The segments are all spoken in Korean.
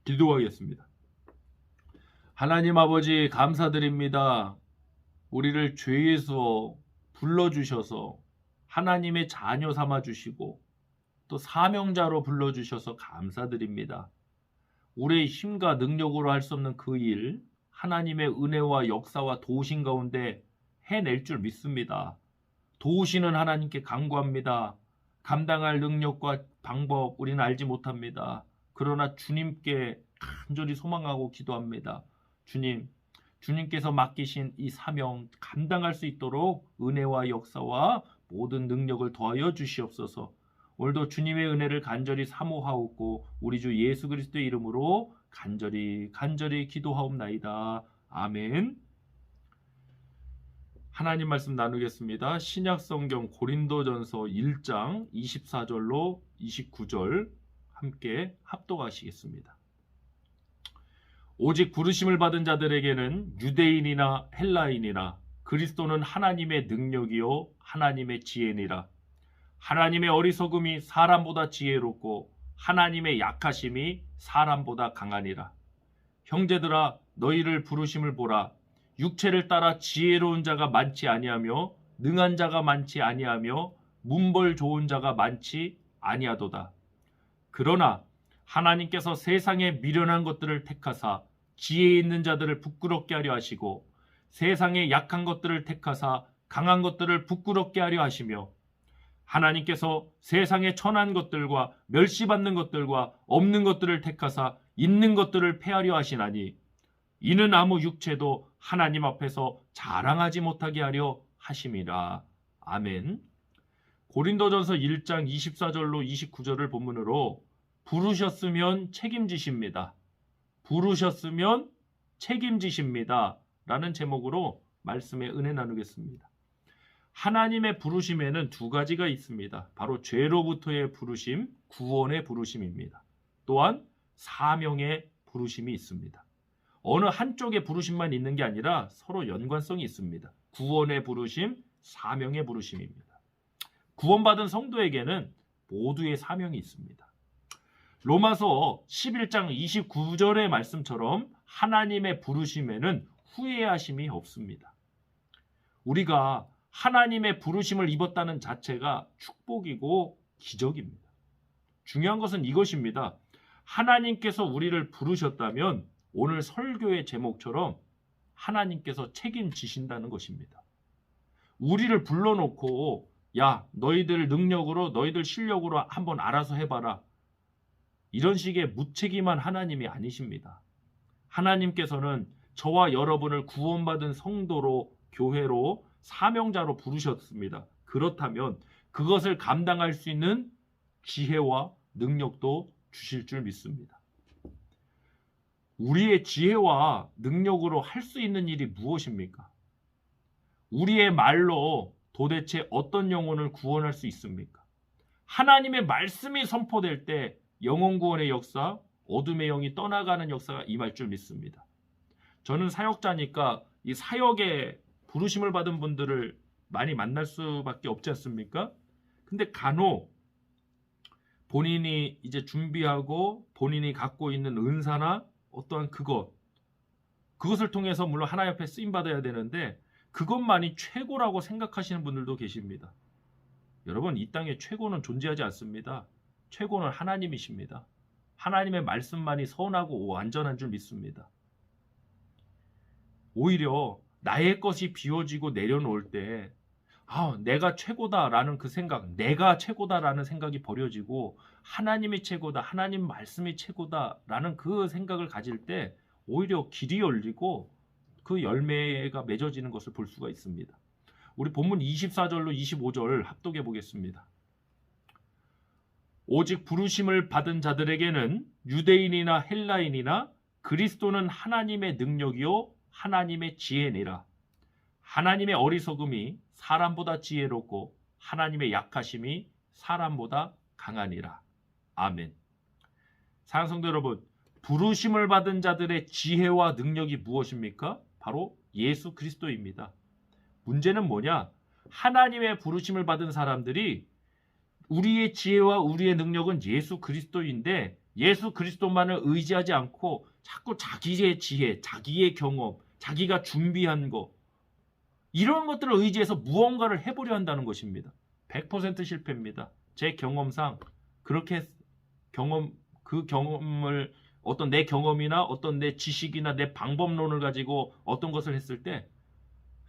기도하겠습니다. 하나님 아버지 감사드립니다. 우리를 죄에서 불러주셔서 하나님의 자녀 삼아주시고 또 사명자로 불러주셔서 감사드립니다. 우리의 힘과 능력으로 할 수 없는 그 일, 하나님의 은혜와 역사와 도우신 가운데 해낼 줄 믿습니다. 도우시는 하나님께 간구합니다. 감당할 능력과 방법 우리는 알지 못합니다. 그러나 주님께 간절히 소망하고 기도합니다. 주님께서 맡기신 이 사명 감당할 수 있도록 은혜와 역사와 모든 능력을 더하여 주시옵소서. 오늘도 주님의 은혜를 간절히 사모하옵고 우리 주 예수 그리스도의 이름으로 간절히 기도하옵나이다. 아멘. 하나님 말씀 나누겠습니다. 신약성경 고린도전서 1장 24절로 29절 함께 합독하시겠습니다. 오직 부르심을 받은 자들에게는 유대인이나 헬라인이나 그리스도는 하나님의 능력이요 하나님의 지혜니라. 하나님의 어리석음이 사람보다 지혜롭고 하나님의 약하심이 사람보다 강하니라. 형제들아 너희를 부르심을 보라. 육체를 따라 지혜로운 자가 많지 아니하며 능한 자가 많지 아니하며 문벌 좋은 자가 많지 아니하도다. 그러나 하나님께서 세상에 미련한 것들을 택하사 지혜 있는 자들을 부끄럽게 하려 하시고 세상에 약한 것들을 택하사 강한 것들을 부끄럽게 하려 하시며 하나님께서 세상에 천한 것들과 멸시받는 것들과 없는 것들을 택하사 있는 것들을 폐하려 하시나니 이는 아무 육체도 하나님 앞에서 자랑하지 못하게 하려 하심이라. 아멘. 고린도전서 1장 24절로 29절을 본문으로 부르셨으면 책임지십니다. 부르셨으면 책임지십니다. 라는 제목으로 말씀의 은혜 나누겠습니다. 하나님의 부르심에는 두 가지가 있습니다. 바로 죄로부터의 부르심, 구원의 부르심입니다. 또한 사명의 부르심이 있습니다. 어느 한쪽의 부르심만 있는 게 아니라 서로 연관성이 있습니다. 구원의 부르심, 사명의 부르심입니다. 구원받은 성도에게는 모두의 사명이 있습니다. 로마서 11장 29절의 말씀처럼 하나님의 부르심에는 후회하심이 없습니다. 우리가 하나님의 부르심을 입었다는 자체가 축복이고 기적입니다. 중요한 것은 이것입니다. 하나님께서 우리를 부르셨다면 오늘 설교의 제목처럼 하나님께서 책임지신다는 것입니다. 우리를 불러놓고 야 너희들 능력으로 너희들 실력으로 한번 알아서 해봐라. 이런 식의 무책임한 하나님이 아니십니다. 하나님께서는 저와 여러분을 구원받은 성도로 교회로 사명자로 부르셨습니다. 그렇다면 그것을 감당할 수 있는 지혜와 능력도 주실 줄 믿습니다. 우리의 지혜와 능력으로 할 수 있는 일이 무엇입니까? 우리의 말로 도대체 어떤 영혼을 구원할 수 있습니까? 하나님의 말씀이 선포될 때 영혼 구원의 역사, 어둠의 영이 떠나가는 역사가 임할 줄 믿습니다. 저는 사역자니까 이 사역에 부르심을 받은 분들을 많이 만날 수밖에 없지 않습니까? 근데 간혹 본인이 이제 준비하고 본인이 갖고 있는 은사나 어떠한 그것을 통해서 물론 하나님 앞에 쓰임 받아야 되는데 그것만이 최고라고 생각하시는 분들도 계십니다. 여러분 이 땅에 최고는 존재하지 않습니다. 최고는 하나님이십니다. 하나님의 말씀만이 선하고 완전한 줄 믿습니다. 오히려 나의 것이 비워지고 내려놓을 때 내가 최고다라는 그 생각, 내가 최고다라는 생각이 버려지고 하나님이 최고다, 하나님 말씀이 최고다라는 그 생각을 가질 때 오히려 길이 열리고 그 열매가 맺어지는 것을 볼 수가 있습니다. 우리 본문 24절로 25절 합독해 보겠습니다. 오직 부르심을 받은 자들에게는 유대인이나 헬라인이나 그리스도는 하나님의 능력이요 하나님의 지혜니라. 하나님의 어리석음이 사람보다 지혜롭고 하나님의 약하심이 사람보다 강하니라. 아멘. 사랑하는 성도 여러분, 부르심을 받은 자들의 지혜와 능력이 무엇입니까? 바로 예수 그리스도입니다. 문제는 뭐냐? 하나님의 부르심을 받은 사람들이 우리의 지혜와 우리의 능력은 예수 그리스도인데 예수 그리스도만을 의지하지 않고 자꾸 자기의 지혜, 자기의 경험, 자기가 준비한 거 이런 것들을 의지해서 무언가를 해보려 한다는 것입니다. 100% 실패입니다. 제 경험상 그렇게 그 경험을 어떤 내 경험이나 어떤 내 지식이나 내 방법론을 가지고 어떤 것을 했을 때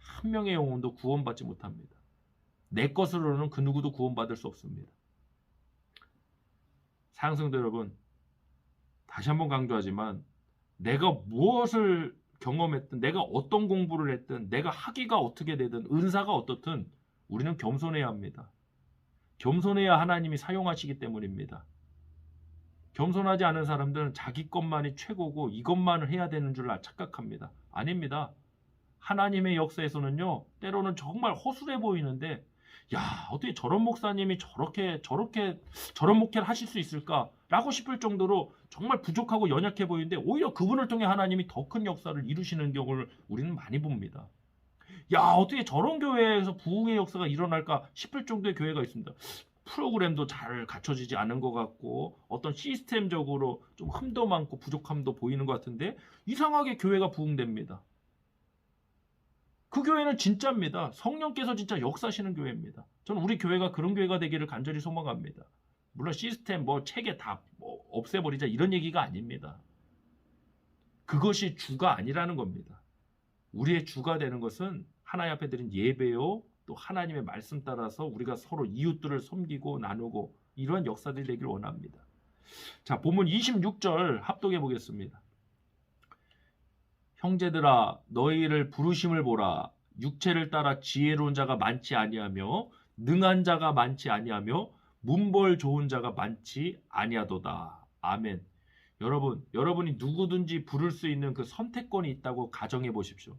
한 명의 영혼도 구원받지 못합니다. 내 것으로는 그 누구도 구원받을 수 없습니다. 사랑성도 여러분, 다시 한번 강조하지만 내가 무엇을 경험했든 내가 어떤 공부를 했든 내가 학위가 어떻게 되든 은사가 어떻든 우리는 겸손해야 합니다. 겸손해야 하나님이 사용하시기 때문입니다. 겸손하지 않은 사람들은 자기 것만이 최고고 이것만을 해야 되는 줄 착각합니다. 아닙니다. 하나님의 역사에서는요, 때로는 정말 허술해 보이는데 야, 어떻게 저런 목사님이 저런 목회를 하실 수 있을까라고 싶을 정도로 정말 부족하고 연약해 보이는데 오히려 그분을 통해 하나님이 더 큰 역사를 이루시는 경우를 우리는 많이 봅니다. 야, 어떻게 저런 교회에서 부흥의 역사가 일어날까 싶을 정도의 교회가 있습니다. 프로그램도 잘 갖춰지지 않은 것 같고 어떤 시스템적으로 좀 흠도 많고 부족함도 보이는 것 같은데 이상하게 교회가 부흥됩니다. 그 교회는 진짜입니다. 성령께서 진짜 역사하시는 교회입니다. 저는 우리 교회가 그런 교회가 되기를 간절히 소망합니다. 물론 시스템 체계 다 없애버리자 이런 얘기가 아닙니다. 그것이 주가 아니라는 겁니다. 우리의 주가 되는 것은 하나님 앞에 드린 예배요, 또 하나님의 말씀 따라서 우리가 서로 이웃들을 섬기고 나누고 이러한 역사들이 되길 원합니다. 자, 본문 26절 합독해 보겠습니다. 형제들아, 너희를 부르심을 보라. 육체를 따라 지혜로운 자가 많지 아니하며 능한 자가 많지 아니하며 문벌 좋은 자가 많지 아니하도다. 아멘. 여러분이 누구든지 부를 수 있는 그 선택권이 있다고 가정해 보십시오.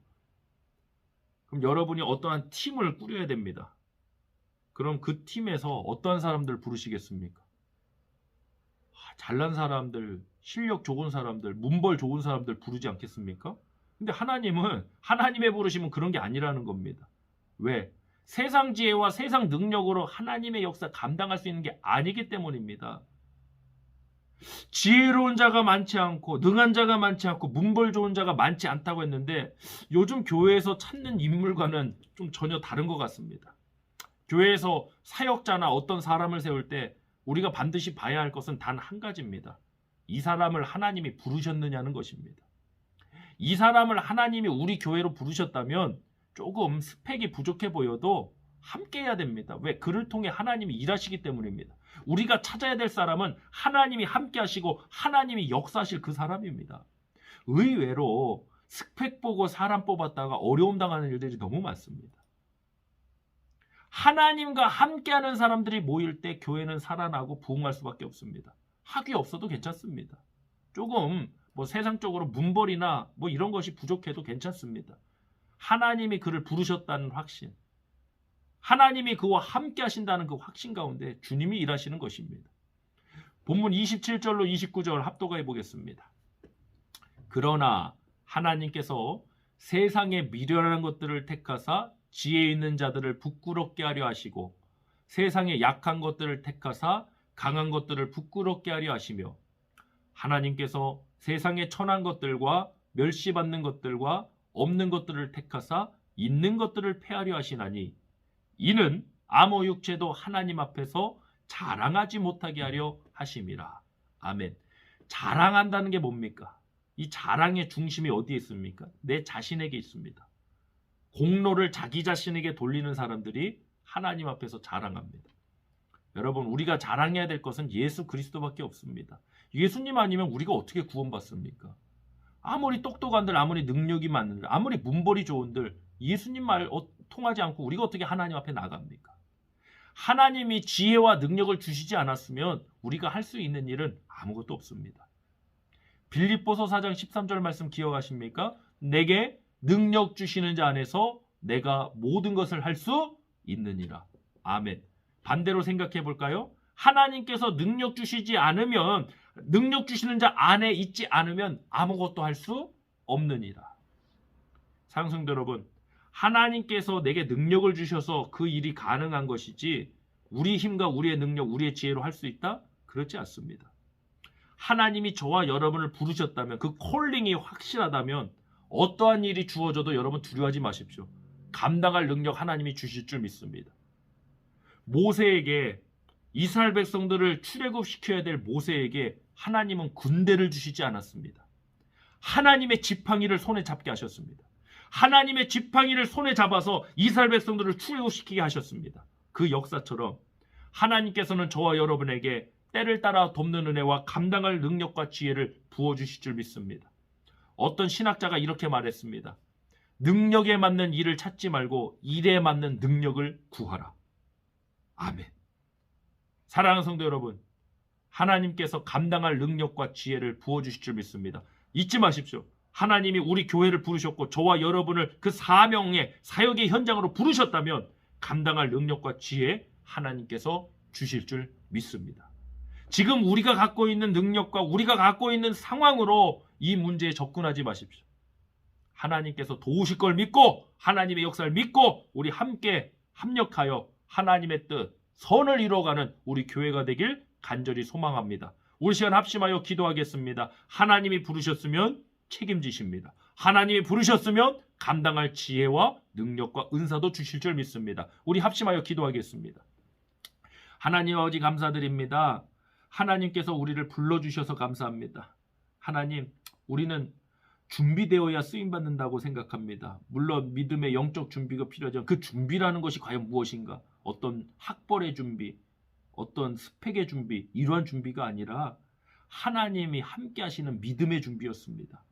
그럼 여러분이 어떠한 팀을 꾸려야 됩니다. 그럼 그 팀에서 어떠한 사람들 부르시겠습니까? 잘난 사람들, 실력 좋은 사람들, 문벌 좋은 사람들 부르지 않겠습니까? 근데 하나님은 하나님의 부르심은 그런 게 아니라는 겁니다. 왜? 세상 지혜와 세상 능력으로 하나님의 역사 감당할 수 있는 게 아니기 때문입니다. 지혜로운 자가 많지 않고 능한 자가 많지 않고 문벌 좋은 자가 많지 않다고 했는데 요즘 교회에서 찾는 인물과는 좀 전혀 다른 것 같습니다. 교회에서 사역자나 어떤 사람을 세울 때 우리가 반드시 봐야 할 것은 단 한 가지입니다. 이 사람을 하나님이 부르셨느냐는 것입니다. 이 사람을 하나님이 우리 교회로 부르셨다면 조금 스펙이 부족해 보여도 함께 해야 됩니다. 왜? 그를 통해 하나님이 일하시기 때문입니다. 우리가 찾아야 될 사람은 하나님이 함께 하시고 하나님이 역사하실 그 사람입니다. 의외로 스펙 보고 사람 뽑았다가 어려움 당하는 일들이 너무 많습니다. 하나님과 함께하는 사람들이 모일 때 교회는 살아나고 부흥할 수밖에 없습니다. 학위 없어도 괜찮습니다. 조금 세상적으로 문벌이나 이런 것이 부족해도 괜찮습니다. 하나님이 그를 부르셨다는 확신, 하나님이 그와 함께 하신다는 그 확신 가운데 주님이 일하시는 것입니다. 본문 27절로 29절 합독해 보겠습니다. 그러나 하나님께서 세상에 미련한 것들을 택하사 지혜 있는 자들을 부끄럽게 하려 하시고 세상에 약한 것들을 택하사 강한 것들을 부끄럽게 하려 하시며 하나님께서 세상에 천한 것들과 멸시받는 것들과 없는 것들을 택하사 있는 것들을 폐하려 하시나니 이는 아무 육체도 하나님 앞에서 자랑하지 못하게 하려 하심이라. 아멘. 자랑한다는 게 뭡니까? 이 자랑의 중심이 어디에 있습니까? 내 자신에게 있습니다. 공로를 자기 자신에게 돌리는 사람들이 하나님 앞에서 자랑합니다. 여러분, 우리가 자랑해야 될 것은 예수 그리스도밖에 없습니다. 예수님 아니면 우리가 어떻게 구원받습니까? 아무리 똑똑한들, 아무리 능력이 많은들, 아무리 문벌이 좋은들 예수님 말 통하지 않고 우리가 어떻게 하나님 앞에 나갑니까? 하나님이 지혜와 능력을 주시지 않았으면 우리가 할 수 있는 일은 아무것도 없습니다. 빌립보서 4장 13절 말씀 기억하십니까? 내게 능력 주시는 자 안에서 내가 모든 것을 할 수 있느니라. 아멘. 반대로 생각해 볼까요? 하나님께서 능력 주시지 않으면, 능력 주시는 자 안에 있지 않으면 아무것도 할 수 없느니라. 사랑성도 여러분, 하나님께서 내게 능력을 주셔서 그 일이 가능한 것이지 우리 힘과 우리의 능력, 우리의 지혜로 할 수 있다? 그렇지 않습니다. 하나님이 저와 여러분을 부르셨다면, 그 콜링이 확실하다면 어떠한 일이 주어져도 여러분 두려워하지 마십시오. 감당할 능력 하나님이 주실 줄 믿습니다. 모세에게, 이스라엘 백성들을 출애굽시켜야 될 모세에게 하나님은 군대를 주시지 않았습니다. 하나님의 지팡이를 손에 잡게 하셨습니다. 하나님의 지팡이를 손에 잡아서 이스라엘 백성들을 출애굽시키게 하셨습니다. 그 역사처럼 하나님께서는 저와 여러분에게 때를 따라 돕는 은혜와 감당할 능력과 지혜를 부어주실 줄 믿습니다. 어떤 신학자가 이렇게 말했습니다. 능력에 맞는 일을 찾지 말고 일에 맞는 능력을 구하라. 아멘. 사랑하는 성도 여러분, 하나님께서 감당할 능력과 지혜를 부어주실 줄 믿습니다. 잊지 마십시오. 하나님이 우리 교회를 부르셨고 저와 여러분을 그 사명의 사역의 현장으로 부르셨다면 감당할 능력과 지혜 하나님께서 주실 줄 믿습니다. 지금 우리가 갖고 있는 능력과 우리가 갖고 있는 상황으로 이 문제에 접근하지 마십시오. 하나님께서 도우실 걸 믿고 하나님의 역사를 믿고 우리 함께 합력하여 하나님의 뜻, 선을 이루어가는 우리 교회가 되길 간절히 소망합니다. 우리 시간 합심하여 기도하겠습니다. 하나님이 부르셨으면 책임지십니다. 하나님이 부르셨으면 감당할 지혜와 능력과 은사도 주실 줄 믿습니다. 우리 합심하여 기도하겠습니다. 하나님 아버지 감사드립니다. 하나님께서 우리를 불러주셔서 감사합니다. 하나님, 우리는 준비되어야 쓰임받는다고 생각합니다. 물론 믿음의 영적 준비가 필요하지만 그 준비라는 것이 과연 무엇인가? 어떤 학벌의 준비, 어떤 스펙의 준비, 이러한 준비가 아니라 하나님이 함께 하시는 믿음의 준비였습니다.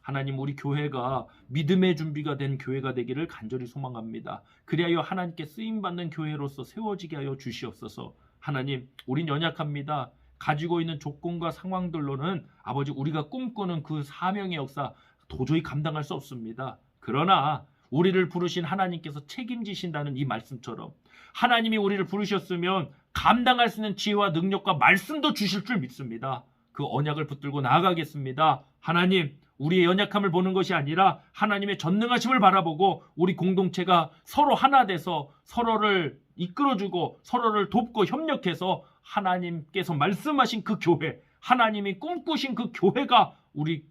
하나님, 우리 교회가 믿음의 준비가 된 교회가 되기를 간절히 소망합니다. 그리하여 하나님께 쓰임받는 교회로서 세워지게 하여 주시옵소서. 하나님, 우린 연약합니다. 가지고 있는 조건과 상황들로는 아버지 우리가 꿈꾸는 그 사명의 역사 도저히 감당할 수 없습니다. 그러나 우리를 부르신 하나님께서 책임지신다는 이 말씀처럼 하나님이 우리를 부르셨으면 감당할 수 있는 지혜와 능력과 말씀도 주실 줄 믿습니다. 그 언약을 붙들고 나아가겠습니다. 하나님, 우리의 연약함을 보는 것이 아니라 하나님의 전능하심을 바라보고 우리 공동체가 서로 하나 돼서 서로를 이끌어주고 서로를 돕고 협력해서 하나님께서 말씀하신 그 교회, 하나님이 꿈꾸신 그 교회가 우리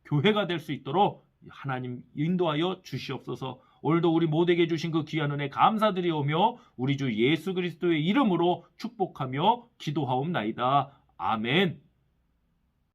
교회가 될 수 있도록 하나님 인도하여 주시옵소서. 오늘도 우리 모두에게 주신 그 귀한 은혜 감사드리오며 우리 주 예수 그리스도의 이름으로 축복하며 기도하옵나이다. 아멘.